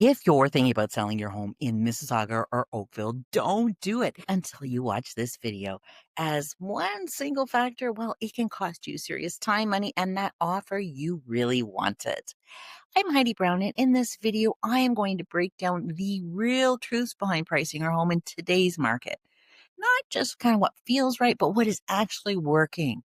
If you're thinking about selling your home in Mississauga or Oakville, don't do it until you watch this video. As one single factor, well, it can cost you serious time, money, and that offer you really wanted. I'm Heidi Brown, and in this video, I am going to break down the real truths behind pricing your home in today's market. Not just kind of what feels right, but what is actually working.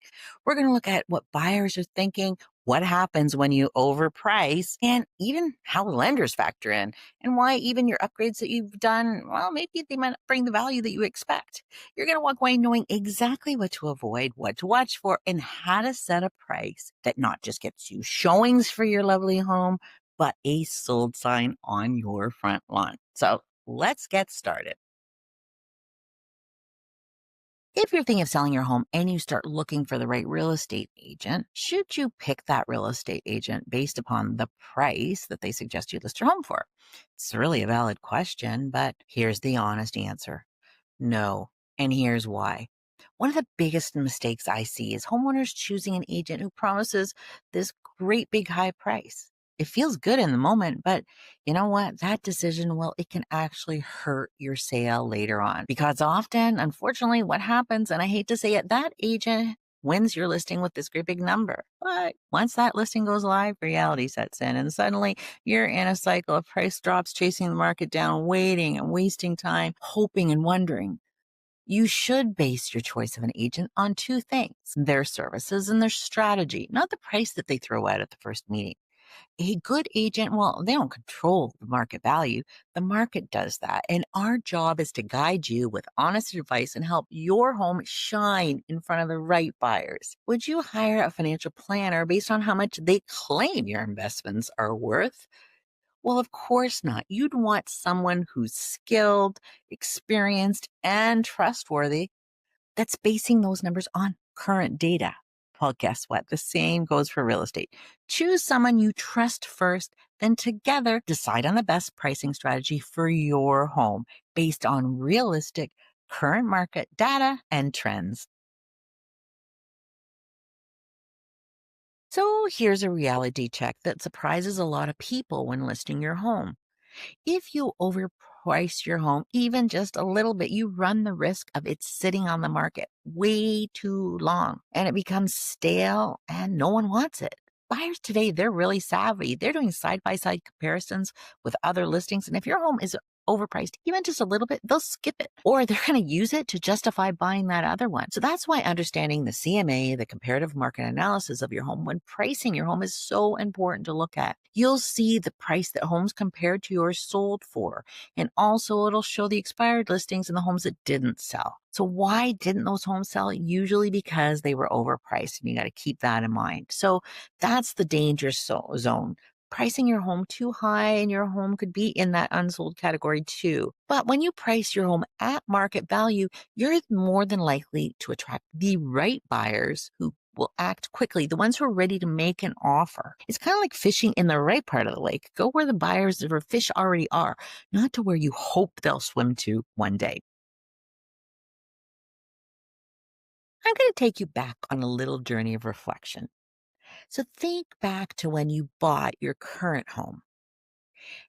We're going to look at what buyers are thinking, what happens when you overprice, and even how lenders factor in, and why even your upgrades that you've done, well, maybe they might not bring the value that you expect. You're going to walk away knowing exactly what to avoid, what to watch for, and how to set a price that not just gets you showings for your lovely home, but a sold sign on your front lawn. So let's get started. If you're thinking of selling your home and you start looking for the right real estate agent, should you pick that real estate agent based upon the price that they suggest you list your home for? It's really a valid question, but here's the honest answer. No. And here's why. One of the biggest mistakes I see is homeowners choosing an agent who promises this great big high price. It feels good in the moment, but you know what? That decision, well, it can actually hurt your sale later on because often, unfortunately, what happens, and I hate to say it, that agent wins your listing with this great big number. But once that listing goes live, reality sets in and suddenly you're in a cycle of price drops, chasing the market down, waiting and wasting time, hoping and wondering. You should base your choice of an agent on two things: their services and their strategy, not the price that they throw out at the first meeting. A good agent, well, they don't control the market value. The market does that. And our job is to guide you with honest advice and help your home shine in front of the right buyers. Would you hire a financial planner based on how much they claim your investments are worth? Well, of course not. You'd want someone who's skilled, experienced, and trustworthy that's basing those numbers on current data. Well, guess what? The same goes for real estate. Choose someone you trust first, then together decide on the best pricing strategy for your home based on realistic current market data and trends. So here's a reality check that surprises a lot of people when listing your home. If you overprice your home even just a little bit, you run the risk of it sitting on the market way too long and it becomes stale and no one wants it. Buyers today, they're really savvy. They're doing side by side comparisons with other listings. And if your home is overpriced even just a little bit, they'll skip it or they're going to use it to justify buying that other one. So that's why understanding the CMA, the comparative market analysis of your home when pricing your home, is so important to look at. You'll see the price that homes compared to yours sold for, and also it'll show the expired listings and the homes that didn't sell. So why didn't those homes sell? Usually because they were overpriced, and you got to keep that in mind. So that's the dangerous zone. Pricing your home too high and your home could be in that unsold category too. But when you price your home at market value, you're more than likely to attract the right buyers who will act quickly, the ones who are ready to make an offer. It's kind of like fishing in the right part of the lake. Go where the buyers or fish already are, not to where you hope they'll swim to one day. I'm going to take you back on a little journey of reflection. So think back to when you bought your current home.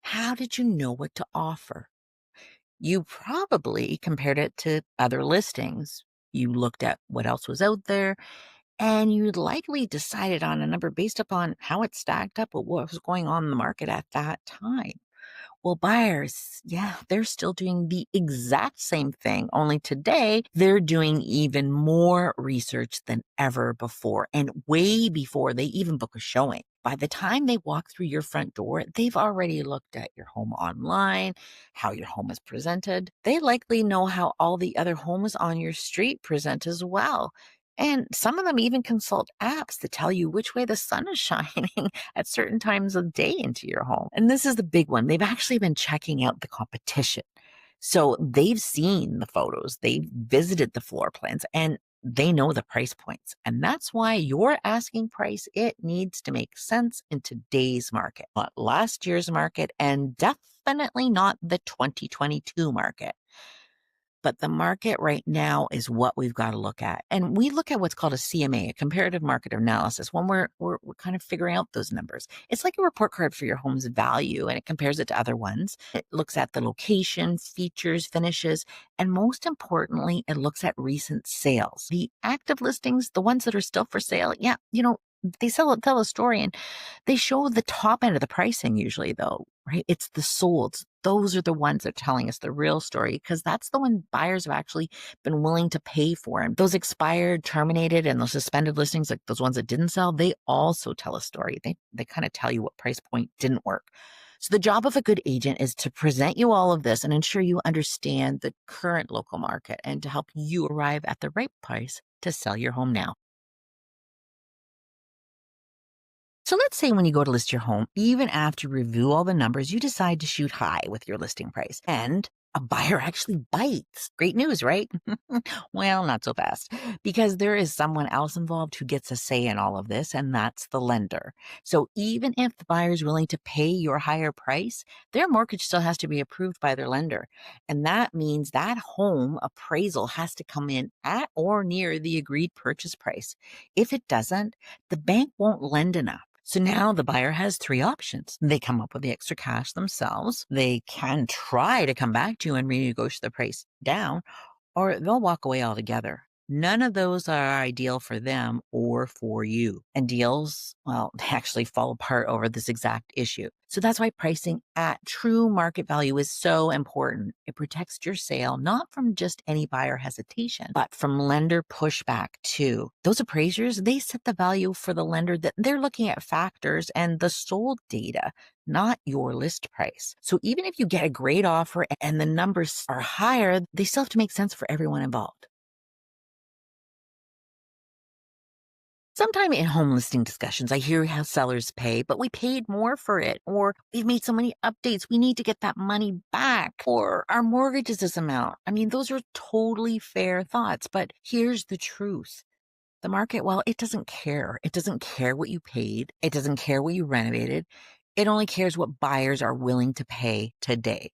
How did you know what to offer? You probably compared it to other listings. You looked at what else was out there, and you likely decided on a number based upon how it stacked up with what was going on in the market at that time. Well, buyers, yeah, they're still doing the exact same thing, only today they're doing even more research than ever before and way before they even book a showing. By the time they walk through your front door, they've already looked at your home online, how your home is presented. They likely know how all the other homes on your street present as well. And some of them even consult apps to tell you which way the sun is shining at certain times of day into your home. And this is the big one. They've actually been checking out the competition. So they've seen the photos, they've visited the floor plans, and they know the price points. And that's why your asking price, it needs to make sense in today's market, not last year's market, and definitely not the 2022 market. But the market right now is what we've got to look at. And we look at what's called a CMA, a comparative market analysis, when we're kind of figuring out those numbers. It's like a report card for your home's value and it compares it to other ones. It looks at the location, features, finishes, and most importantly, it looks at recent sales. The active listings, the ones that are still for sale, yeah, they tell a story and they show the top end of the pricing usually though, right? It's the solds. Those are the ones that are telling us the real story because that's the one buyers have actually been willing to pay for. And those expired, terminated, and those suspended listings, like those ones that didn't sell, they also tell a story. They kind of tell you what price point didn't work. So the job of a good agent is to present you all of this and ensure you understand the current local market and to help you arrive at the right price to sell your home now. So let's say when you go to list your home, even after you review all the numbers, you decide to shoot high with your listing price and a buyer actually bites. Great news, right? Well, not so fast because there is someone else involved who gets a say in all of this, and that's the lender. So even if the buyer is willing to pay your higher price, their mortgage still has to be approved by their lender. And that means that home appraisal has to come in at or near the agreed purchase price. If it doesn't, the bank won't lend enough. So now the buyer has three options. They come up with the extra cash themselves. They can try to come back to you and renegotiate the price down, or they'll walk away altogether. None of those are ideal for them or for you. And deals, well, they actually fall apart over this exact issue. So that's why pricing at true market value is so important. It protects your sale, not from just any buyer hesitation, but from lender pushback too. Those appraisers, they set the value for the lender that they're looking at factors and the sold data, not your list price. So even if you get a great offer and the numbers are higher, they still have to make sense for everyone involved. Sometime in home listing discussions, I hear how sellers pay, but we paid more for it, or we've made so many updates, we need to get that money back, or our mortgage is this amount. I mean, those are totally fair thoughts, but here's the truth. The market, well, it doesn't care. It doesn't care what you paid. It doesn't care what you renovated. It only cares what buyers are willing to pay today.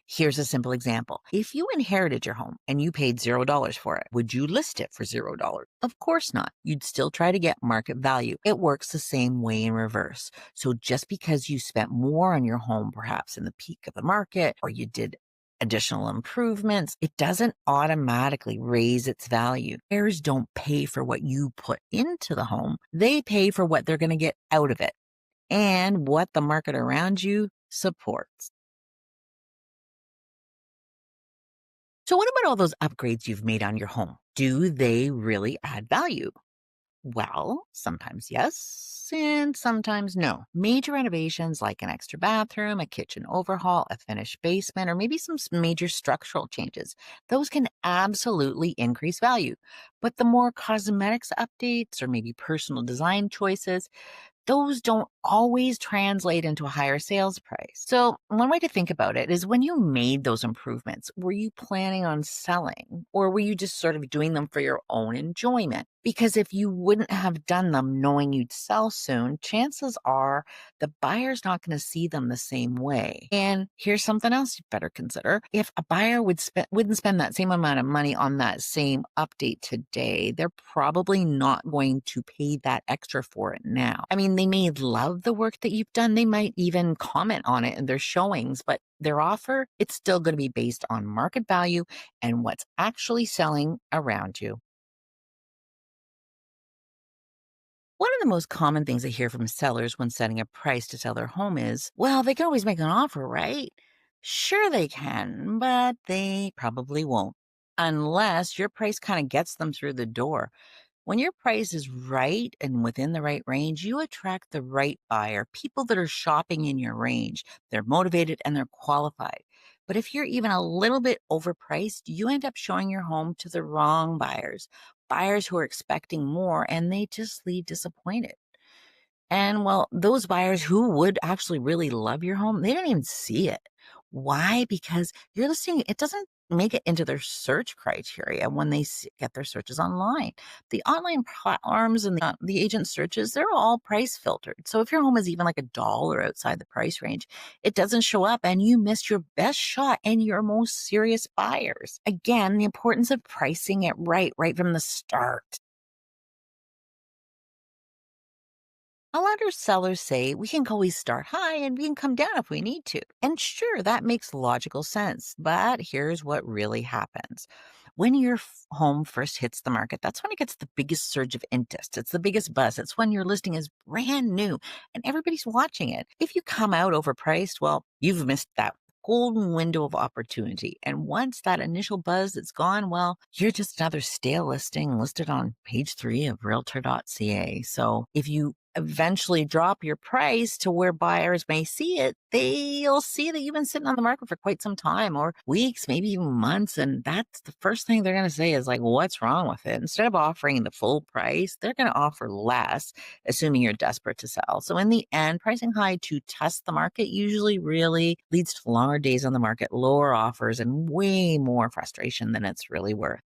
Here's a simple example. If you inherited your home and you paid $0 for it, would you list it for $0? Of course not. You'd still try to get market value. It works the same way in reverse. So just because you spent more on your home, perhaps in the peak of the market, or you did additional improvements, it doesn't automatically raise its value. Buyers don't pay for what you put into the home. They pay for what they're going to get out of it and what the market around you supports. So what about all those upgrades you've made on your home? Do they really add value? Well, sometimes yes, and sometimes no. Major renovations like an extra bathroom, a kitchen overhaul, a finished basement, or maybe some major structural changes, those can absolutely increase value. But the more cosmetics updates or maybe personal design choices, those don't always translate into a higher sales price. So, one way to think about it is when you made those improvements, were you planning on selling or were you just sort of doing them for your own enjoyment? Because if you wouldn't have done them knowing you'd sell soon, chances are the buyer's not going to see them the same way. And here's something else you better consider. If a buyer wouldn't spend that same amount of money on that same update today, they're probably not going to pay that extra for it now. I mean, they may love the work that you've done. They might even comment on it in their showings, but their offer, it's still going to be based on market value and what's actually selling around you. One of the most common things I hear from sellers when setting a price to sell their home is, well, they can always make an offer, right? Sure, they can, but they probably won't unless your price kind of gets them through the door. When your price is right and within the right range, you attract the right buyer, people that are shopping in your range. They're motivated and they're qualified. But if you're even a little bit overpriced, you end up showing your home to the wrong buyers, buyers who are expecting more and they just leave disappointed. And well, those buyers who would actually really love your home, they don't even see it. Why? Because your listing, it doesn't make it into their search criteria when they get their searches online. The online platforms and the agent searches, they're all price filtered. So if your home is even like $1 outside the price range, it doesn't show up and you missed your best shot and your most serious buyers. Again, the importance of pricing it right from the start. A lot of sellers say we can always start high and we can come down if we need to. And sure, that makes logical sense. But here's what really happens. When your home first hits the market, that's when it gets the biggest surge of interest. It's the biggest buzz. It's when your listing is brand new and everybody's watching it. If you come out overpriced, well, you've missed that golden window of opportunity. And once that initial buzz is gone, well, you're just another stale listing listed on page 3 of realtor.ca. So if you eventually drop your price to where buyers may see it, they'll see that you've been sitting on the market for quite some time or weeks, maybe even months. And that's the first thing they're going to say is like, what's wrong with it? Instead of offering the full price, they're going to offer less, assuming you're desperate to sell. So in the end, pricing high to test the market usually really leads to longer days on the market, lower offers, and way more frustration than it's really worth.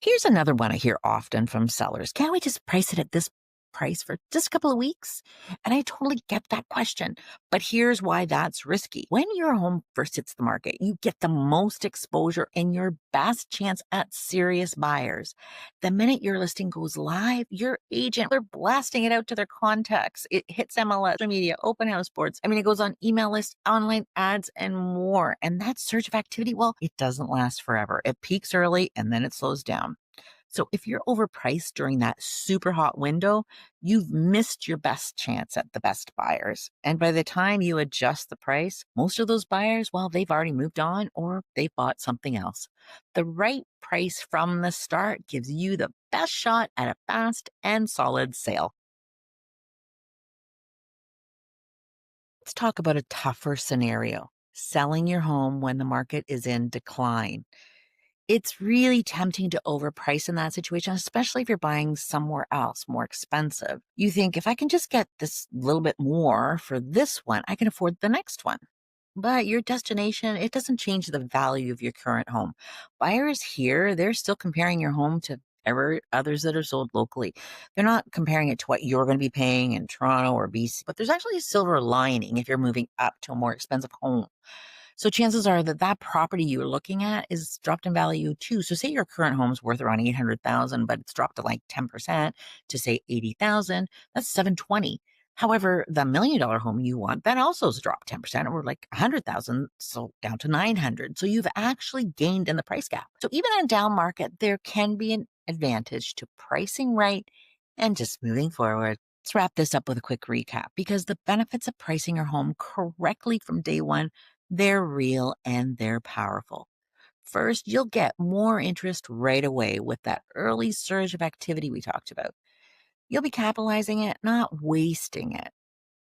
Here's another one I hear often from sellers. Can't we just price it at this price for just a couple of weeks? And I totally get that question. But here's why that's risky. When your home first hits the market, you get the most exposure and your best chance at serious buyers. The minute your listing goes live, your agent, they're blasting it out to their contacts. It hits MLS, social media, open house boards. I mean, it goes on email lists, online ads, and more. And that surge of activity, well, it doesn't last forever. It peaks early and then it slows down. So if you're overpriced during that super hot window, you've missed your best chance at the best buyers. And by the time you adjust the price, most of those buyers, well, they've already moved on or they bought something else. The right price from the start gives you the best shot at a fast and solid sale. Let's talk about a tougher scenario, selling your home when the market is in decline. It's really tempting to overprice in that situation, especially if you're buying somewhere else more expensive. You think, if I can just get this little bit more for this one, I can afford the next one. But your destination, it doesn't change the value of your current home. Buyers here, they're still comparing your home to others that are sold locally. They're not comparing it to what you're going to be paying in Toronto or BC, but there's actually a silver lining if you're moving up to a more expensive home. So chances are that that property you're looking at is dropped in value too. So say your current home's worth around 800,000, but it's dropped to like 10% to say 80,000, that's 720. However, the $1 million home you want, that also has dropped 10% or like 100,000, so down to 900. So you've actually gained in the price gap. So even in a down market, there can be an advantage to pricing right and just moving forward. Let's wrap this up with a quick recap because the benefits of pricing your home correctly from day one, they're real and they're powerful. First, you'll get more interest right away with that early surge of activity we talked about. You'll be capitalizing it, not wasting it.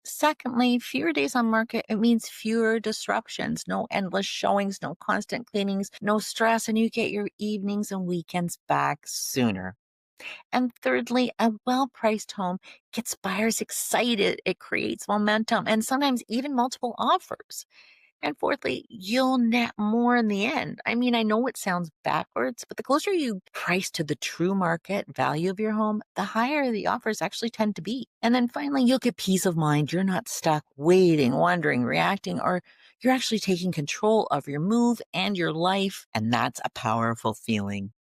Secondly, fewer days on market, it means fewer disruptions, no endless showings, no constant cleanings, no stress, and you get your evenings and weekends back sooner. And thirdly, a well priced home gets buyers excited. It creates momentum and sometimes even multiple offers. And fourthly, you'll net more in the end. I mean, I know it sounds backwards, but the closer you price to the true market value of your home, the higher the offers actually tend to be. And then finally, you'll get peace of mind. You're not stuck waiting, wondering, reacting, or you're actually taking control of your move and your life. And that's a powerful feeling.